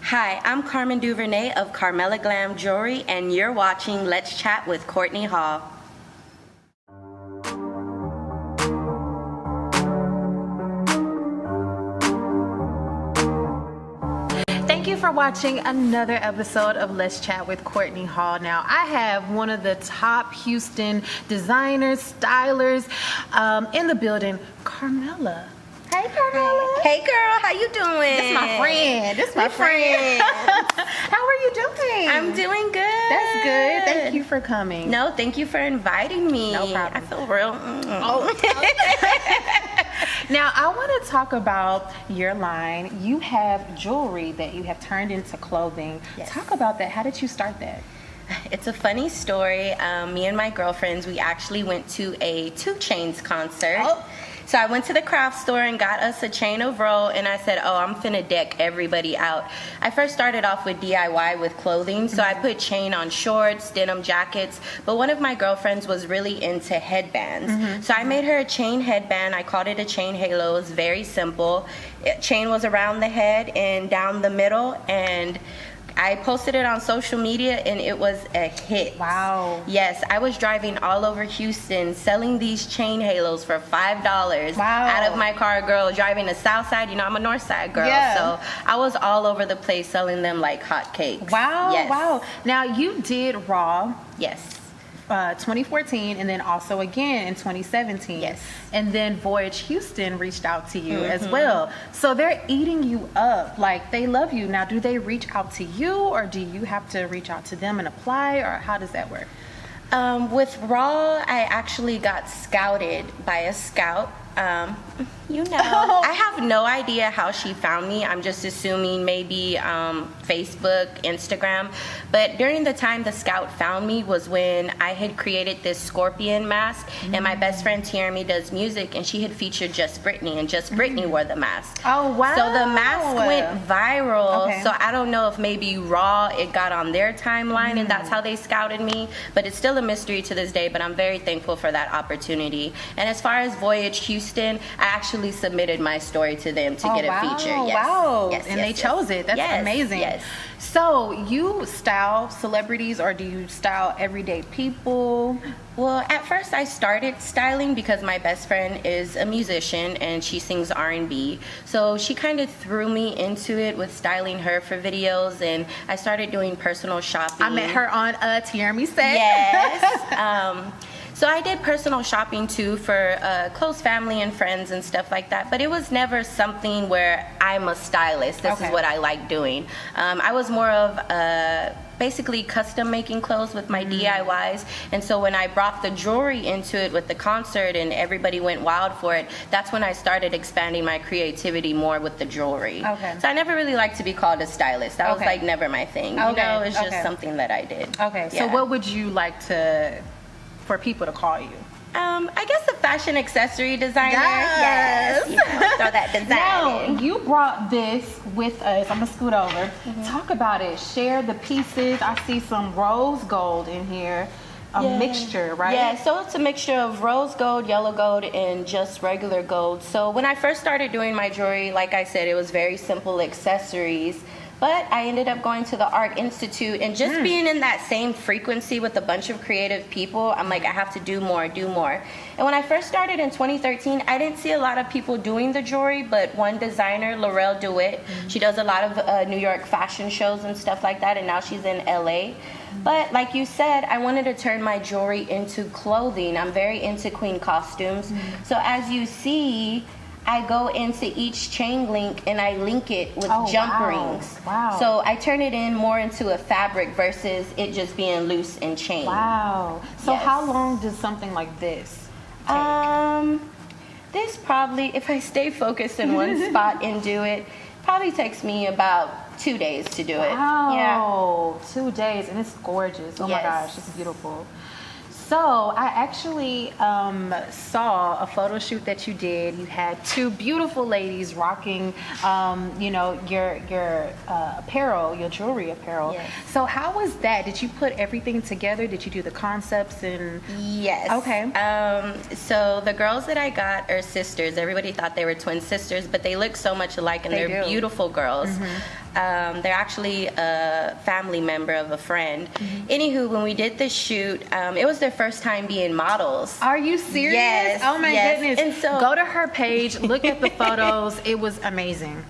Hi, I'm Carmen Duvernay of Carmela Glam Jewelry, and you're watching Let's Chat with Courtney Hall. Thank you for watching another episode of Let's Chat with Courtney Hall. Now, I have one of the top Houston designers, stylers in the building, Carmela. Hey, Carmela. Hey, girl. How you doing? This is my friend. This is my friend. How are you doing? I'm doing good. That's good. Thank you for coming. No, thank you for inviting me. No problem. I feel real. Now, I want to talk about your line. You have jewelry that you have turned into clothing. Yes. Talk about that. How did you start that? It's a funny story. Me and my girlfriends, we actually went to a 2 Chainz concert. Oh. So I went to the craft store and got us a chain of roll, and I said, oh, I'm finna deck everybody out. I first started off with DIY with clothing, so I put chain on shorts, denim jackets, but one of my girlfriends was really into headbands. So I made her a chain headband. I called it a chain halo. It was very simple. Chain was around the head and down the middle, and I posted it on social media, and it was a hit. Wow. Yes, I was driving all over Houston selling these chain halos for $5 out of my car, girl, driving the south side. You know, I'm a north side girl. Yeah. So I was all over the place selling them like hotcakes. Wow, Yes. wow. Now, you did Raw Yes. 2014 and then also again in 2017. Yes. And then Voyage Houston reached out to you as well. So they're eating you up. Like, they love you. Now, do they reach out to you, or do you have to reach out to them and apply, or how does that work? With Raw, I actually got scouted by a scout. I have no idea how she found me. I'm just assuming maybe Facebook, Instagram. But during the time the scout found me was when I had created this scorpion mask, and my best friend Tierney does music, and she had featured Just Britney, and Just Britney wore the mask. Oh, wow. So the mask went viral. Okay. So I don't know if maybe Raw, it got on their timeline, and that's how they scouted me. But it's still a mystery to this day, but I'm very thankful for that opportunity. And as far as Voyage Houston, I actually submitted my story to them to get a feature. Yes. Wow. Yes, and yes, they yes. chose it. That's amazing. Yes. So you style celebrities, or do you style everyday people? Well, at first I started styling because my best friend is a musician and she sings R&B. So she kind of threw me into it with styling her for videos, and I started doing personal shopping. I met her on Tierney set. Yes. So I did personal shopping too for close family and friends and stuff like that, but it was never something where I'm a stylist. This is what I like doing. I was more of basically custom making clothes with my DIYs, and so when I brought the jewelry into it with the concert and everybody went wild for it, that's when I started expanding my creativity more with the jewelry. Okay. So I never really liked to be called a stylist. That was like never my thing. You know, it's just something that I did. Okay. Yeah. So what would you like for people to call you? I guess a fashion accessory designer. Yes. You know, throw that design in. Now, you brought this with us. I'm going to scoot over. Talk about it. Share the pieces. I see some rose gold in here. A mixture, right? Yeah, so it's a mixture of rose gold, yellow gold, and just regular gold. So when I first started doing my jewelry, like I said, it was very simple accessories. But I ended up going to the Art Institute, and just being in that same frequency with a bunch of creative people, I'm like, I have to do more. And when I first started in 2013, I didn't see a lot of people doing the jewelry, but one designer, Laurel DeWitt, she does a lot of New York fashion shows and stuff like that, and now she's in LA. But like you said, I wanted to turn my jewelry into clothing. I'm very into queen costumes. So as you see, I go into each chain link and I link it with jump rings. Wow. So I turn it in more into a fabric versus it just being loose and chain. Wow. So how long does something like this take? This probably, if I stay focused in one spot and do it, probably takes me about 2 days to do it. Wow. Yeah. 2 days, and it's gorgeous. Oh my gosh, it's beautiful. So I actually saw a photo shoot that you did. You had 2 beautiful ladies rocking, your apparel, your jewelry apparel. Yes. So how was that? Did you put everything together? Did you do the concepts and? Yes. Okay. So the girls that I got are sisters. Everybody thought they were twin sisters, but they look so much alike, and they're beautiful girls. They're actually a family member of a friend. Anywho, when we did the shoot, it was their first time being models. Are you serious? Yes. Oh my goodness. And so, go to her page, look at the photos. It was amazing.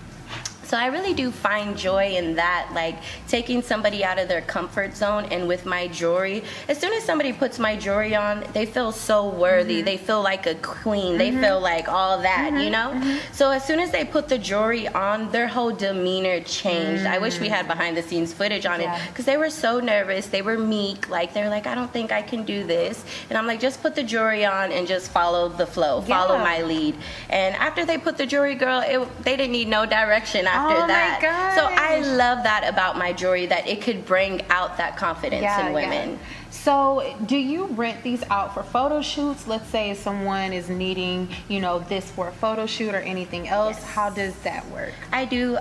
So I really do find joy in that, like taking somebody out of their comfort zone. And with my jewelry, as soon as somebody puts my jewelry on, they feel so worthy. They feel like a queen. They feel like all that, you know? So as soon as they put the jewelry on, their whole demeanor changed. I wish we had behind the scenes footage on it, because they were so nervous. They were meek. Like, they're like, I don't think I can do this. And I'm like, just put the jewelry on and just follow the flow, follow my lead. And after they put the jewelry, girl, they didn't need no direction after that. My gosh. So I love that about my jewelry, that it could bring out that confidence in women. Yeah. So do you rent these out for photo shoots? Let's say someone is needing, you know, this for a photo shoot or anything else. Yes. How does that work? I do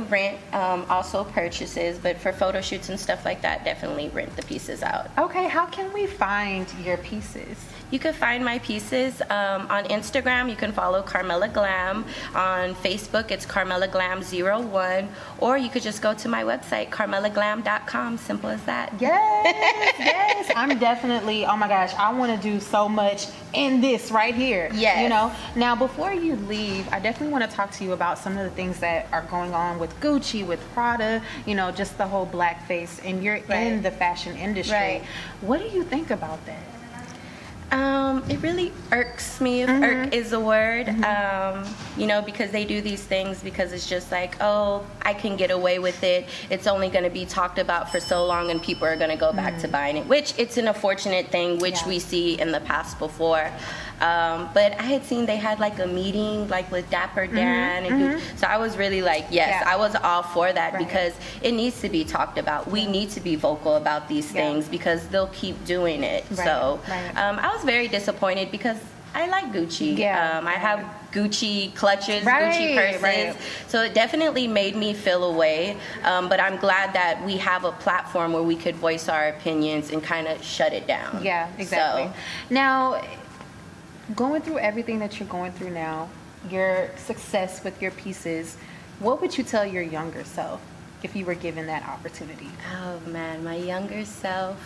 rent, also purchases, but for photo shoots and stuff like that, definitely rent the pieces out. Okay, how can we find your pieces? You can find my pieces on Instagram. You can follow Carmela Glam. On Facebook, it's Carmela Glam 01. Or you could just go to my website, carmelaglam.com. Simple as that. Yes, yes. I'm definitely, oh my gosh, I want to do so much in this right here. Yes. You know, now before you leave, I definitely want to talk to you about some of the things that are going on with Gucci, with Prada, you know, just the whole blackface, and you're in the fashion industry. Right. What do you think about that? It really irks me, if irk is a word, you know, because they do these things because it's just like, oh, I can get away with it. It's only going to be talked about for so long and people are going to go back to buying it, which it's an unfortunate thing, which we see in the past before. But I had seen they had like a meeting like with Dapper Dan, and so I was really like, yes, I was all for that, because it needs to be talked about. We need to be vocal about these things because they'll keep doing it. So I was very disappointed because I like Gucci. I have Gucci clutches, Gucci purses. So it definitely made me feel away. But I'm glad that we have a platform where we could voice our opinions and kind of shut it down. Yeah, exactly. So, now, going through everything that you're going through now, your success with your pieces, what would you tell your younger self if you were given that opportunity? oh man, my younger self.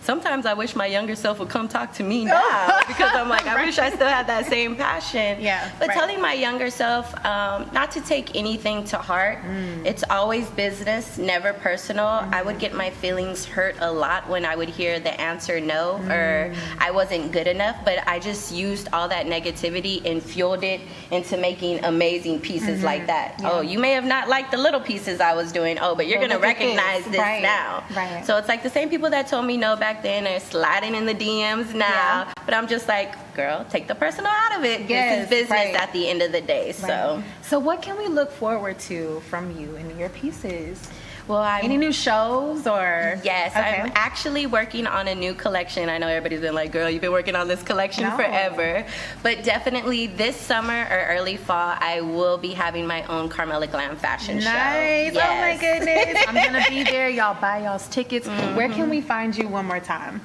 Sometimes I wish my younger self would come talk to me now, because I'm like, I wish I still had that same passion. But telling my younger self not to take anything to heart. It's always business, never personal. I would get my feelings hurt a lot when I would hear the answer no, or I wasn't good enough, but I just used all that negativity and fueled it into making amazing pieces like that. Oh, you may have not liked the little pieces I was doing, but you're going to recognize this now. So it's like the same people that told me no back then are sliding in the DMs now, but I'm just like, girl, take the personal out of it. This is business at the end of the day. So what can we look forward to from you and your pieces? Well, any new shows or? Yes, I'm actually working on a new collection. I know everybody's been like, girl, you've been working on this collection forever. But definitely this summer or early fall, I will be having my own Carmela Glam fashion show. Nice. Oh my goodness. I'm going to be there. Y'all buy y'all's tickets. Where can we find you one more time?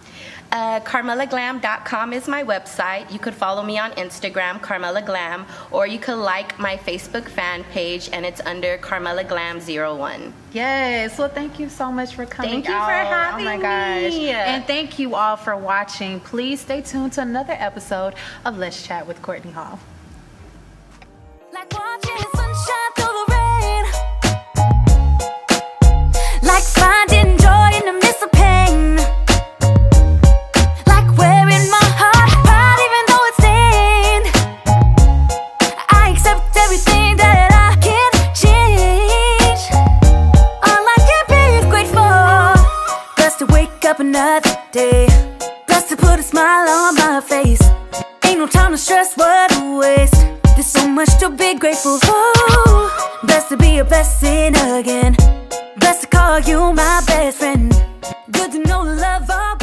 CarmelaGlam.com is my website. You could follow me on Instagram, Carmela Glam, or you could like my Facebook fan page, and it's under Carmela Glam 01. Yes. Well, thank you so much for coming Thank you out. for having me. Oh my gosh. And thank you all for watching. Please stay tuned to another episode of Let's Chat with Courtney Hall. Like watching sunshine through the rain, like finding joy in the midst of pain, like wearing my heart proud even though it's stained. I accept everything that I can't change. All I can be is grateful, blessed to wake up another day, blessed to put a smile on my face. Ain't no time to stress, what a waste. There's so much to be grateful for. Blessed to be a blessing again. Blessed to call you my best friend. Good to know love all